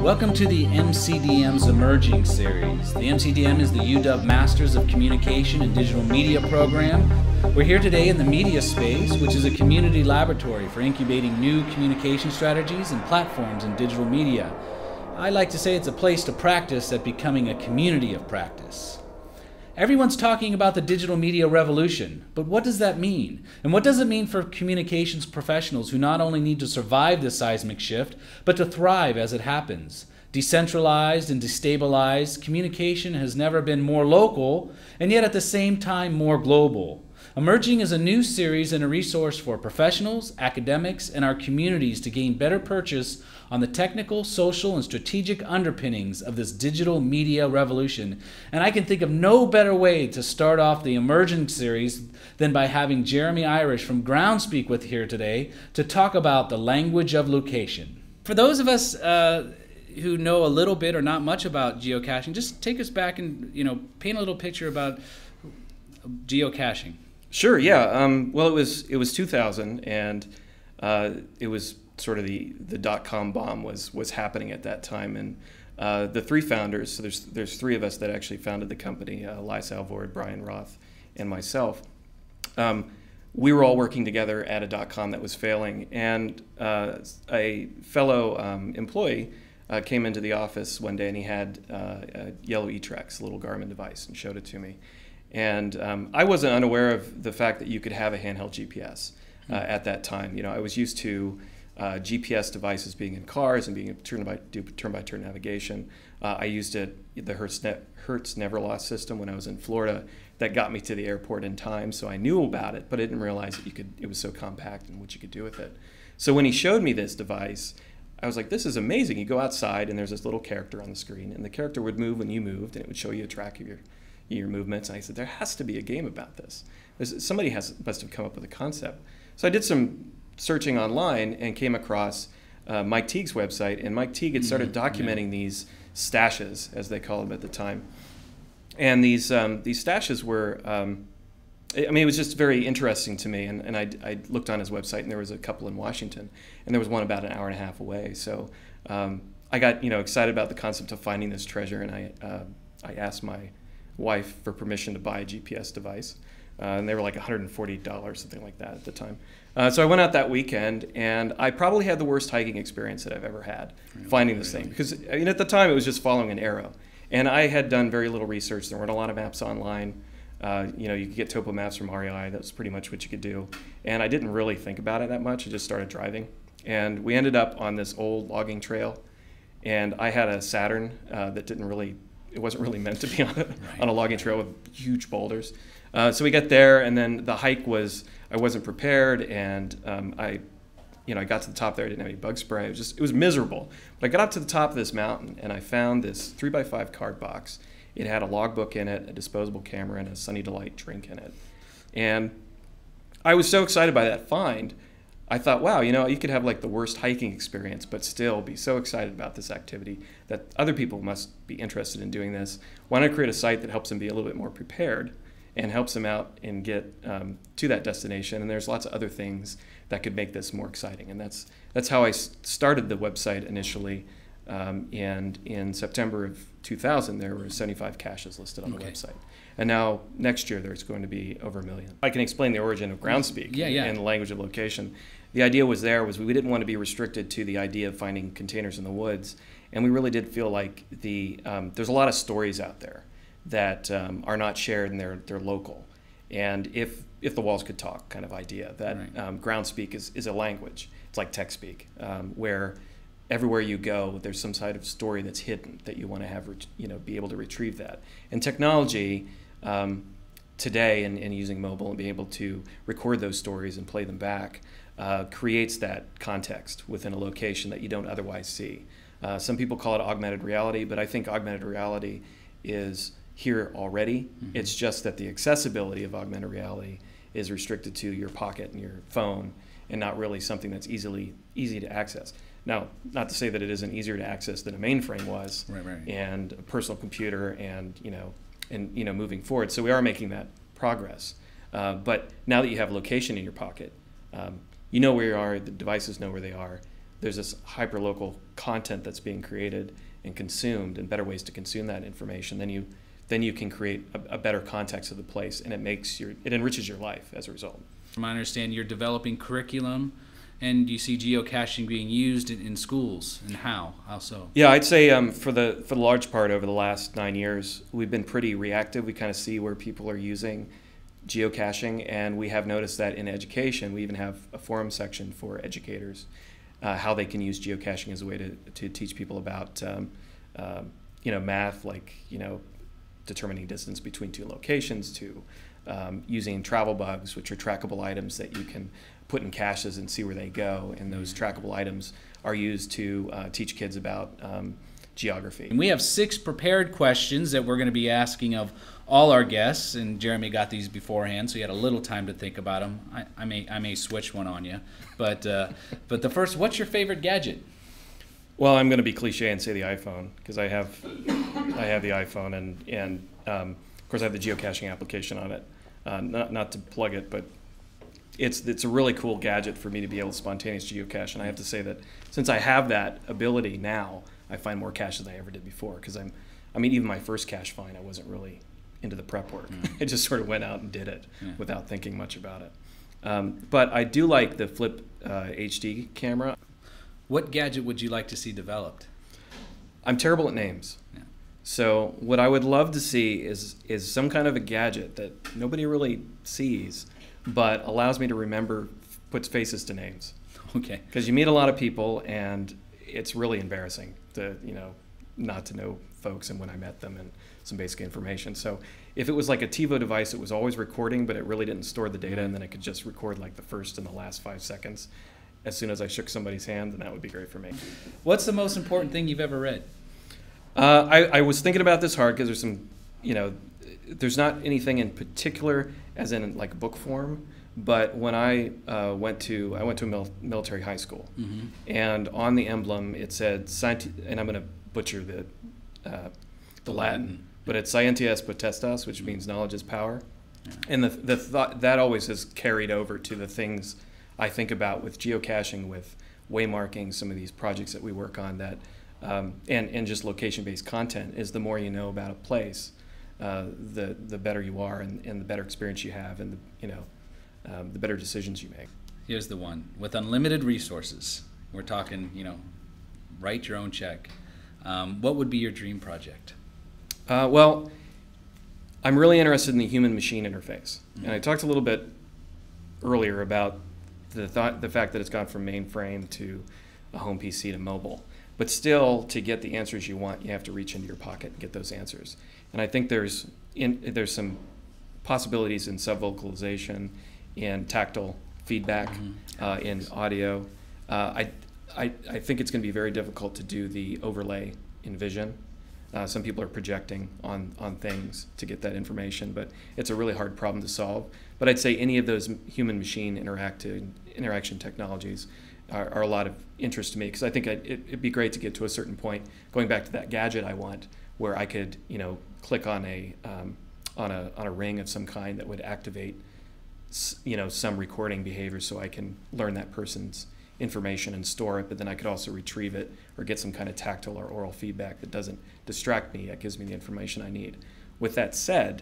Welcome to the MCDM's Emerging series. The MCDM is the UW Masters of Communication and Digital Media program. We're here today in the media space, which is a community laboratory for incubating new communication strategies and platforms in digital media. I like to say it's a place to practice at becoming a community of practice. Everyone's talking about the digital media revolution, but what does that mean? And what does it mean for communications professionals who not only need to survive this seismic shift, but to thrive as it happens? Decentralized and destabilized, communication has never been more local, and yet at the same time more global. Emerging is a new series and a resource for professionals, academics, and our communities to gain better purchase on the technical, social, and strategic underpinnings of this digital media revolution. And I can think of no better way to start off the Emerging series than by having Jeremy Irish from Groundspeak with here today to talk about the language of location. For those of us who know a little bit or not much about geocaching, just take us back and paint a little picture about geocaching. Sure. Yeah. Well, it was 2000, and it was sort of the .com bomb was happening at that time, and the three founders. So there's three of us that actually founded the company: Lise Alvord, Brian Roth, and myself. We were all working together at a .com that was failing, and a fellow employee came into the office one day, and he had a yellow E-Trex, a little Garmin device, and showed it to me. And I wasn't unaware of the fact that you could have a handheld GPS at that time. I was used to GPS devices being in cars and being turn-by-turn navigation. I used the Hertz Never Lost system when I was in Florida. That got me to the airport in time, so I knew about it, but I didn't realize that it was so compact and what you could do with it. So when he showed me this device, I was like, this is amazing. You go outside, and there's this little character on the screen, and the character would move when you moved, and it would show you a track of your movements. And I said, there has to be a game about this. Somebody must have come up with a concept. So I did some searching online and came across Mike Teague's website, and Mike Teague had started documenting these stashes, as they call them at the time. And these stashes were, it was just very interesting to me. And I looked on his website, and there was a couple in Washington, and there was one about an hour and a half away. So I got excited about the concept of finding this treasure, and I asked my wife for permission to buy a GPS device, and they were like $140, something like that at the time. So I went out that weekend, and I probably had the worst hiking experience that I've ever had finding this thing, because at the time it was just following an arrow, and I had done very little research. There weren't a lot of maps online. You could get topo maps from REI. That was pretty much what you could do, and I didn't really think about it that much. I just started driving, and we ended up on this old logging trail, and I had a Saturn it wasn't really meant to be on a logging trail with huge boulders. So we got there, and then the hike I wasn't prepared, and I got to the top there. I didn't have any bug spray. It was miserable. But I got up to the top of this mountain, and I found this 3x5 card box. It had a logbook in it, a disposable camera, and a Sunny Delight drink in it. And I was so excited by that find. I thought, wow, you could have like the worst hiking experience, but still be so excited about this activity that other people must be interested in doing this. Why not create a site that helps them be a little bit more prepared and helps them out and get to that destination? And there's lots of other things that could make this more exciting. And that's how I started the website initially. And in September of 2000, there were 75 caches listed on the website. And now, next year, there's going to be over 1 million. I can explain the origin of Groundspeak and the language of location. The idea was we didn't want to be restricted to the idea of finding containers in the woods. And we really did feel like there's a lot of stories out there that are not shared, and they're local. And if the walls could talk kind of idea, that Groundspeak is a language. It's like TechSpeak, where everywhere you go, there's some side of story that's hidden that you want to have, be able to retrieve that. And technology today, and using mobile and being able to record those stories and play them back, creates that context within a location that you don't otherwise see. Some people call it augmented reality, but I think augmented reality is here already. Mm-hmm. It's just that the accessibility of augmented reality is restricted to your pocket and your phone, and not really something that's easy to access. Now, not to say that it isn't easier to access than a mainframe was, and a personal computer, and moving forward. So we are making that progress. But now that you have location in your pocket, you know where you are. The devices know where they are. there's this hyperlocal content that's being created and consumed, and better ways to consume that information, then you can create a better context of the place, and it enriches your life as a result. From my understanding, you're developing curriculum, and you see geocaching being used in schools, and how so? Yeah, I'd say for the large part over the last 9 years, we've been pretty reactive. We kind of see where people are using geocaching, and we have noticed that in education, we even have a forum section for educators, how they can use geocaching as a way to teach people about math, like determining distance between two locations, to using travel bugs, which are trackable items that you can put in caches and see where they go, and those trackable items are used to teach kids about geography. And we have 6 prepared questions that we're going to be asking of all our guests, and Jeremy got these beforehand, so you had a little time to think about them. I may switch one on you, but the first, what's your favorite gadget? Well, I'm going to be cliche and say the iPhone, because I have the iPhone, and of course I have the geocaching application on it. Not to plug it, but it's a really cool gadget for me to be able to spontaneous geocache, and I have to say that since I have that ability now, I find more caches than I ever did before, because even my first cache find, I wasn't really into the prep work. I just sort of went out and did it without thinking much about it. But I do like the Flip HD camera. What gadget would you like to see developed? I'm terrible at names. Yeah. So what I would love to see is some kind of a gadget that nobody really sees, but allows me to remember, puts faces to names. Okay. Because you meet a lot of people, and it's really embarrassing to not to know folks and when I met them and some basic information. So if it was like a TiVo device, it was always recording, but it really didn't store the data, and then it could just record like the first and the last 5 seconds as soon as I shook somebody's hand, then that would be great for me. What's the most important thing you've ever read? I was thinking about this hard, because there's some, there's not anything in particular as in like book form, but when I went to a military high school, and on the emblem it said, and I'm going to butcher the Latin, but it's scientias potestas, which means knowledge is power. Yeah. And the thought that always has carried over to the things I think about with geocaching, with waymarking, some of these projects that we work on, that and just location-based content, is the more you know about a place, the better you are, and the better experience you have, and the better decisions you make. Here's the one. With unlimited resources, we're talking, write your own check. What would be your dream project? Well, I'm really interested in the human-machine interface. And I talked a little bit earlier about the fact that it's gone from mainframe to a home PC to mobile. But still, to get the answers you want, you have to reach into your pocket and get those answers. And I think there's some possibilities in sub-vocalization, in tactile feedback, in audio. I think it's going to be very difficult to do the overlay in vision. Some people are projecting on things to get that information, but it's a really hard problem to solve. But I'd say any of those human-machine interaction technologies are a lot of interest to me, because I think it'd be great to get to a certain point, going back to that gadget I want, where I could click on a ring of some kind that would activate some recording behavior, so I can learn that person's information and store it, but then I could also retrieve it or get some kind of tactile or oral feedback that doesn't distract me, that gives me the information I need. With that said,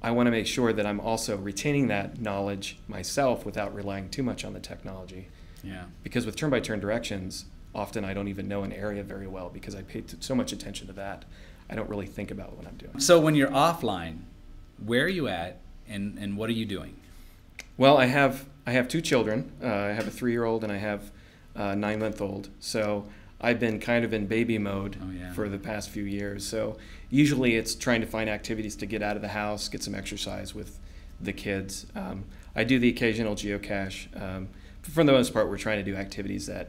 I want to make sure that I'm also retaining that knowledge myself without relying too much on the technology. Yeah. Because with turn-by-turn directions, often I don't even know an area very well, because I pay so much attention to that. I don't really think about what I'm doing. So when you're offline, where are you at, and what are you doing? Well, I have 2 children. I have a 3-year-old and I have a 9-month-old. So I've been kind of in baby mode for the past few years. So usually it's trying to find activities to get out of the house, get some exercise with the kids. I do the occasional geocache. For the most part, we're trying to do activities that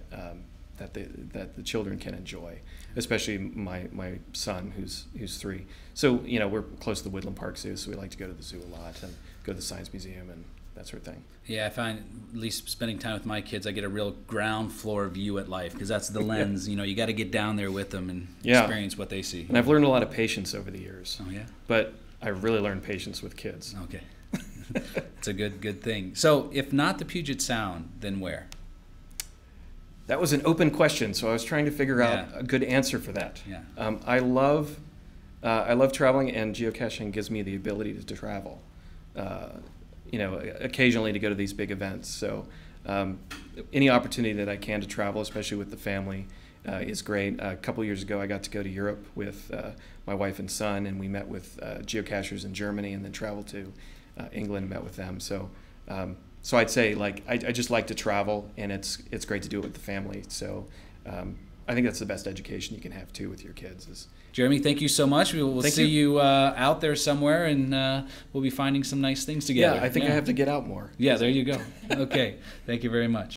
the children can enjoy, especially my son who's 3. So we're close to the Woodland Park Zoo, so we like to go to the zoo a lot and go to the Science Museum and that sort of thing. Yeah, I find, at least spending time with my kids, I get a real ground floor view at life, because that's the lens. You got to get down there with them and experience what they see. And I've learned a lot of patience over the years. Oh yeah. But I really learned patience with kids. Okay. It's a good thing. So if not the Puget Sound, then where? That was an open question, so I was trying to figure out a good answer for that. Yeah. I love traveling, and geocaching gives me the ability to travel. Occasionally to go to these big events. So any opportunity that I can to travel, especially with the family, is great. A couple years ago, I got to go to Europe with my wife and son, and we met with geocachers in Germany, and then traveled to England and met with them. So I'd say, like, I just like to travel, and it's great to do it with the family. So I think that's the best education you can have too with your kids. Jeremy, thank you so much. We'll see you out there somewhere, and we'll be finding some nice things together. Yeah, I think I have to get out more. Yeah, there you go. Okay, thank you very much.